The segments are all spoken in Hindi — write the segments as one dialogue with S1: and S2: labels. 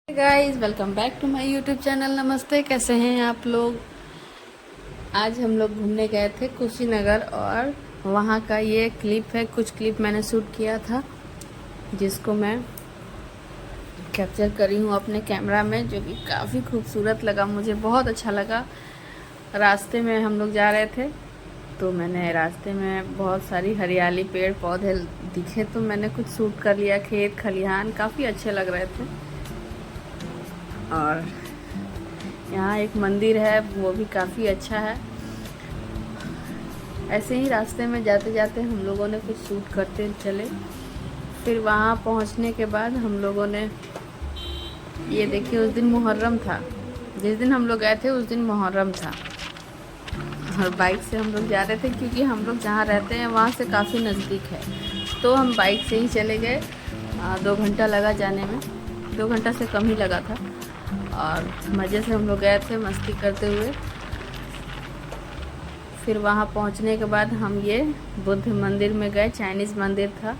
S1: Guys, welcome back to my YouTube channel. नमस्ते, कैसे हैं आप लोग। आज हम लोग घूमने गए थे कुशीनगर और वहाँ का ये क्लिप है। कुछ क्लिप मैंने शूट किया था जिसको मैं कैप्चर करी हूँ अपने कैमरा में, जो कि काफ़ी खूबसूरत लगा, मुझे बहुत अच्छा लगा। रास्ते में हम लोग जा रहे थे तो मैंने रास्ते में बहुत सारी हरियाली, पेड़ पौधे दिखे तो मैंने कुछ शूट कर लिया। खेत खलिहान काफ़ी अच्छे लग रहे थे। और यहाँ एक मंदिर है, वो भी काफ़ी अच्छा है। ऐसे ही रास्ते में जाते जाते हम लोगों ने कुछ शूट करते चले। फिर वहाँ पहुँचने के बाद हम लोगों ने ये देखिए, उस दिन मुहर्रम था। जिस दिन हम लोग गए थे उस दिन मुहर्रम था। और बाइक से हम लोग जा रहे थे क्योंकि हम लोग जहाँ रहते हैं वहाँ से काफ़ी नज़दीक है, तो हम बाइक से ही चले गए। 2 घंटा लगा जाने में, 2 घंटा से कम ही लगा था। और मज़े से हम लोग गए थे मस्ती करते हुए। फिर वहाँ पहुँचने के बाद हम ये बुद्ध मंदिर में गए, चाइनीज़ मंदिर था।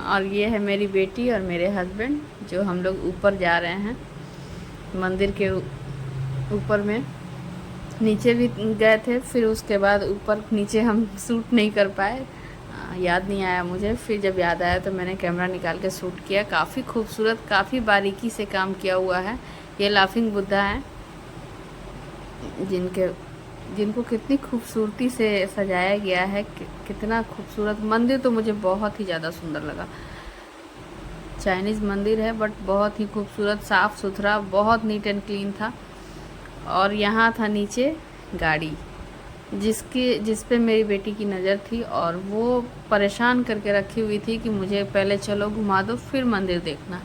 S1: और ये है मेरी बेटी और मेरे हस्बैंड, जो हम लोग ऊपर जा रहे हैं मंदिर के ऊपर में। नीचे भी गए थे, फिर उसके बाद ऊपर नीचे हम शूट नहीं कर पाए, याद नहीं आया मुझे। फिर जब याद आया तो मैंने कैमरा निकाल के शूट किया। काफ़ी खूबसूरत, काफ़ी बारीकी से काम किया हुआ है। ये लाफिंग बुद्धा है जिनको कितनी खूबसूरती से सजाया गया है। कितना खूबसूरत मंदिर, तो मुझे बहुत ही ज़्यादा सुंदर लगा। चाइनीज़ मंदिर है बट बहुत ही खूबसूरत, साफ़ सुथरा, बहुत नीट एंड क्लीन था। और यहाँ था नीचे गाड़ी जिस पे मेरी बेटी की नज़र थी, और वो परेशान करके रखी हुई थी कि मुझे पहले चलो घुमा दो फिर मंदिर देखना।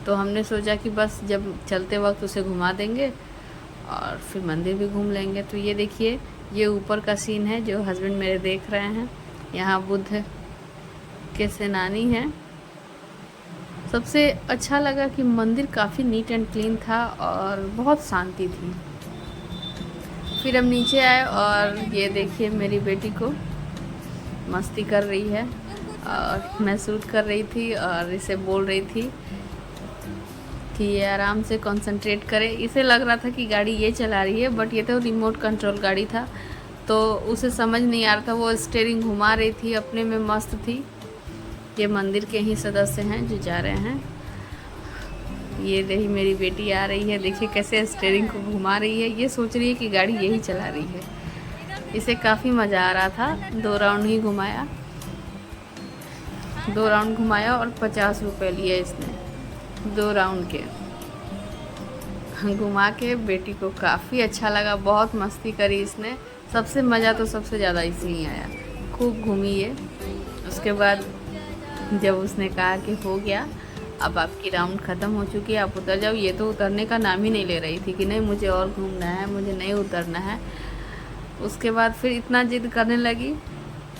S1: तो हमने सोचा कि बस जब चलते वक्त उसे घुमा देंगे और फिर मंदिर भी घूम लेंगे। तो ये देखिए, ये ऊपर का सीन है जो हस्बैंड मेरे देख रहे हैं। यहाँ बुद्ध के सेनानी हैं। सबसे अच्छा लगा कि मंदिर काफ़ी नीट एंड क्लीन था और बहुत शांति थी। फिर हम नीचे आए और ये देखिए, मेरी बेटी को मस्ती कर रही है और मैं शूट कर रही थी और इसे बोल रही थी कि ये आराम से कंसंट्रेट करे। इसे लग रहा था कि गाड़ी ये चला रही है, बट ये तो रिमोट कंट्रोल गाड़ी था, तो उसे समझ नहीं आ रहा था। वो स्टीयरिंग घुमा रही थी, अपने में मस्त थी। ये मंदिर के ही सदस्य हैं जो जा रहे हैं। ये रही मेरी बेटी आ रही है, देखिए कैसे स्टीयरिंग को घुमा रही है। ये सोच रही है कि गाड़ी यही चला रही है। इसे काफ़ी मज़ा आ रहा था। 2 राउंड ही घुमाया, 2 राउंड घुमाया और 50 रुपये लिए इसने 2 राउंड के। घुमा के बेटी को काफ़ी अच्छा लगा, बहुत मस्ती करी इसने। सबसे मज़ा तो सबसे ज़्यादा इसी ही आया, खूब घूमी ये। उसके बाद जब उसने कहा कि हो गया, अब आपकी राउंड ख़त्म हो चुकी है, आप उतर जाओ, ये तो उतरने का नाम ही नहीं ले रही थी कि नहीं मुझे और घूमना है, मुझे नहीं उतरना है। उसके बाद फिर इतना जिद करने लगी,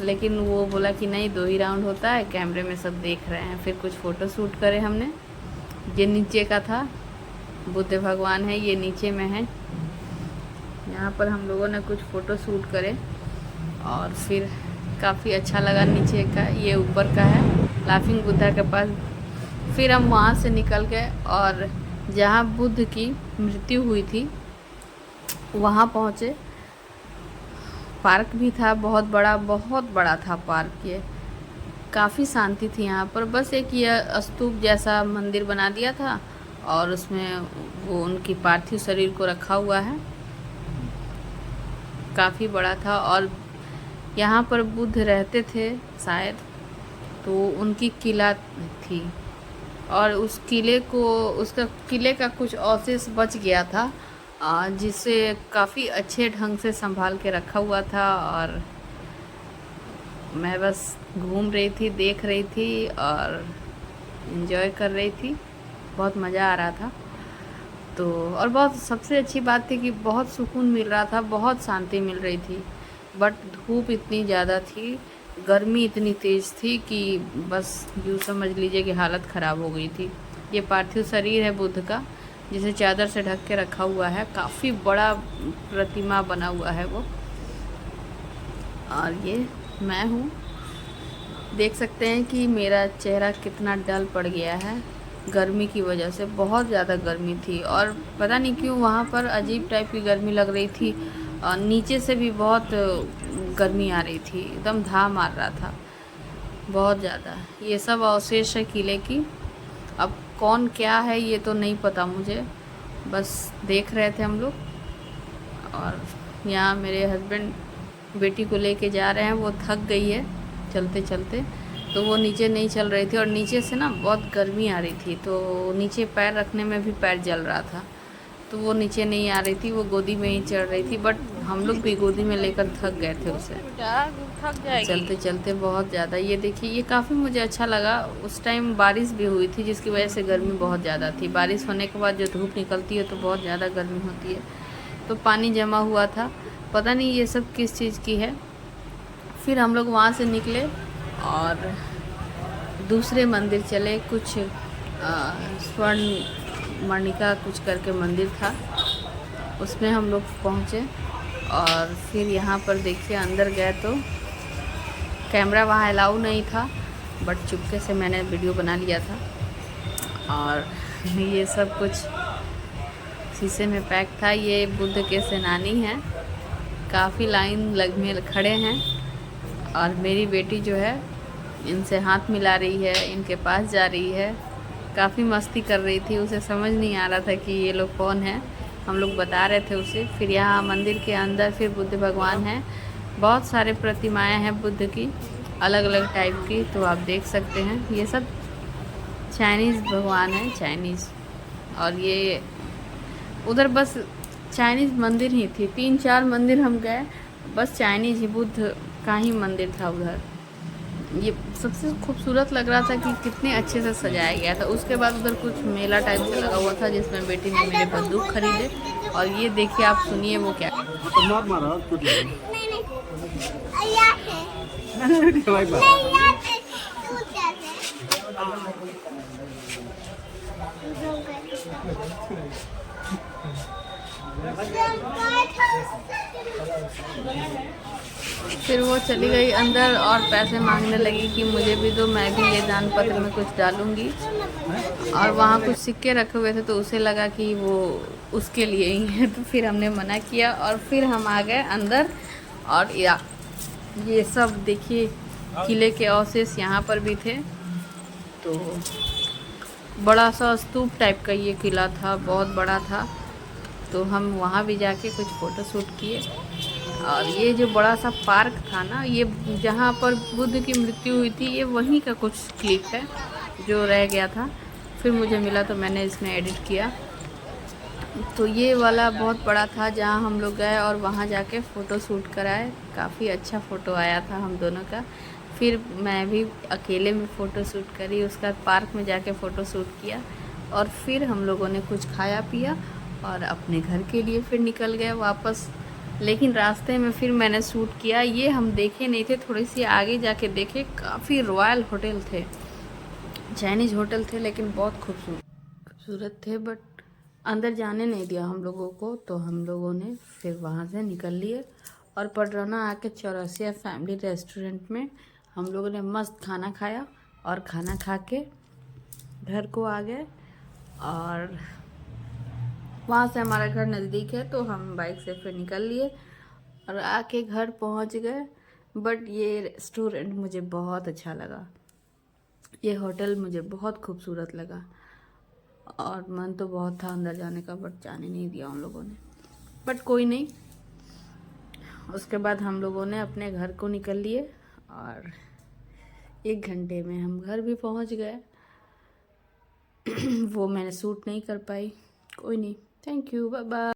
S1: लेकिन वो बोला कि नहीं, 2 ही राउंड होता है, कैमरे में सब देख रहे हैं। फिर कुछ फ़ोटो शूट करे हमने। ये नीचे का था, बुद्ध भगवान है, ये नीचे में है। यहाँ पर हम लोगों ने कुछ फ़ोटो शूट करे और फिर काफ़ी अच्छा लगा। नीचे का, ये ऊपर का है लाफिंग बुद्धा के पास। फिर हम वहाँ से निकल गए और जहाँ बुद्ध की मृत्यु हुई थी वहाँ पहुँचे। पार्क भी था, बहुत बड़ा था पार्क। ये काफ़ी शांति थी यहाँ पर। बस एक ये स्तूप जैसा मंदिर बना दिया था और उसमें वो उनकी पार्थिव शरीर को रखा हुआ है। काफ़ी बड़ा था और यहाँ पर बुद्ध रहते थे शायद, तो उनकी किला थी और उस किले को, उसका किले का कुछ अवशेष बच गया था, जिसे काफ़ी अच्छे ढंग से संभाल के रखा हुआ था। और मैं बस घूम रही थी, देख रही थी और एंजॉय कर रही थी। बहुत मज़ा आ रहा था। तो और बहुत सबसे अच्छी बात थी कि बहुत सुकून मिल रहा था, बहुत शांति मिल रही थी। बट धूप इतनी ज़्यादा थी, गर्मी इतनी तेज़ थी कि बस यूँ समझ लीजिए कि हालत ख़राब हो गई थी। ये पार्थिव शरीर है बुद्ध का, जिसे चादर से ढक के रखा हुआ है। काफ़ी बड़ा प्रतिमा बना हुआ है वो। और ये मैं हूँ, देख सकते हैं कि मेरा चेहरा कितना डल पड़ गया है। गर्मी की वजह से बहुत ज़्यादा गर्मी थी। और पता नहीं क्यों वहाँ पर अजीब टाइप की गर्मी लग रही थी, और नीचे से भी बहुत गर्मी आ रही थी, एकदम धा मार रहा था बहुत ज़्यादा। ये सब अवशेष है किले की। अब कौन क्या है ये तो नहीं पता मुझे, बस देख रहे थे हम लोग। और यहाँ मेरे हस्बैंड बेटी को लेके जा रहे हैं, वो थक गई है चलते चलते, तो वो नीचे नहीं चल रही थी। और नीचे से ना बहुत गर्मी आ रही थी, तो नीचे पैर रखने में भी पैर जल रहा था, तो वो नीचे नहीं आ रही थी, वो गोदी में ही चढ़ रही थी। बट हम लोग भी गोदी में लेकर थक गए थे उसे, थक जाएगी चलते चलते बहुत ज़्यादा। ये देखिए, ये काफ़ी मुझे अच्छा लगा। उस टाइम बारिश भी हुई थी, जिसकी वजह से गर्मी बहुत ज़्यादा थी। बारिश होने के बाद जो धूप निकलती है तो बहुत ज़्यादा गर्मी होती है, तो पानी जमा हुआ था। पता नहीं ये सब किस चीज़ की है। फिर हम लोग वहाँ से निकले और दूसरे मंदिर चले। कुछ स्वर्ण मणिका कुछ करके मंदिर था, उसमें हम लोग पहुँचे। और फिर यहाँ पर देखिए अंदर गए तो कैमरा वहाँ अलाउ नहीं था, बट चुपके से मैंने वीडियो बना लिया था। और ये सब कुछ शीशे में पैक था। ये बुद्ध के सेनानी हैं, काफ़ी लाइन लग में खड़े हैं। और मेरी बेटी जो है इनसे हाथ मिला रही है, इनके पास जा रही है, काफ़ी मस्ती कर रही थी। उसे समझ नहीं आ रहा था कि ये लोग कौन हैं, हम लोग बता रहे थे उसे। फिर यहाँ मंदिर के अंदर फिर बुद्ध भगवान हैं, बहुत सारे प्रतिमाएं हैं बुद्ध की, अलग अलग टाइप की, तो आप देख सकते हैं। ये सब चाइनीज़ भगवान है, चाइनीज़। और ये उधर बस चाइनीज़ मंदिर ही थी, 3-4 मंदिर हम गए, बस चाइनीज़ ही बुद्ध का ही मंदिर था उधर। ये सबसे खूबसूरत लग रहा था कि कितने अच्छे से सजाया गया था। उसके बाद उधर कुछ मेला टाइप से लगा हुआ था, जिसमें बेटी ने मेरे बंदूक खरीदे। और ये देखिए, आप सुनिए वो क्या फिर वो चली गई अंदर और पैसे मांगने लगी कि मुझे भी दो, मैं भी ये दान पत्र में कुछ डालूंगी। और वहाँ कुछ सिक्के रखे हुए थे, तो उसे लगा कि वो उसके लिए ही है, तो फिर हमने मना किया। और फिर हम आ गए अंदर। और ये सब देखिए, किले के अवशेष यहाँ पर भी थे। तो बड़ा सा स्तूप टाइप का ये किला था, बहुत बड़ा था। तो हम वहाँ भी जाके कुछ फ़ोटो शूट किए। और ये जो बड़ा सा पार्क था ना, ये जहाँ पर बुद्ध की मृत्यु हुई थी, ये वहीं का कुछ क्लिप है जो रह गया था। फिर मुझे मिला तो मैंने इसमें एडिट किया। तो ये वाला बहुत बड़ा था जहाँ हम लोग गए और वहाँ जाके फ़ोटो शूट कराए। काफ़ी अच्छा फ़ोटो आया था हम दोनों का। फिर मैं भी अकेले में फ़ोटो शूट करी, उसका पार्क में जाके फ़ोटो शूट किया। और फिर हम लोगों ने कुछ खाया पिया और अपने घर के लिए फिर निकल गए वापस। लेकिन रास्ते में फिर मैंने शूट किया, ये हम देखे नहीं थे, थोड़ी सी आगे जाके देखे। काफ़ी रॉयल होटल थे, चाइनीज़ होटल थे, लेकिन बहुत खूबसूरत थे। बट अंदर जाने नहीं दिया हम लोगों को, तो हम लोगों ने फिर वहाँ से निकल लिए। और पडरौना आके चौरसिया फैमिली रेस्टोरेंट में हम लोगों ने मस्त खाना खाया। और खाना खा के घर को आ गए। और वहाँ से हमारा घर नज़दीक है, तो हम बाइक से फिर निकल लिए और आके घर पहुँच गए। बट ये रेस्टोरेंट मुझे बहुत अच्छा लगा, ये होटल मुझे बहुत खूबसूरत लगा। और मन तो बहुत था अंदर जाने का, बट जाने नहीं दिया उन लोगों ने। बट कोई नहीं, उसके बाद हम लोगों ने अपने घर को निकल लिए और 1 घंटे में हम घर भी पहुँच गए। वो मैंने शूट नहीं कर पाई, कोई नहीं। Thank you, bye bye.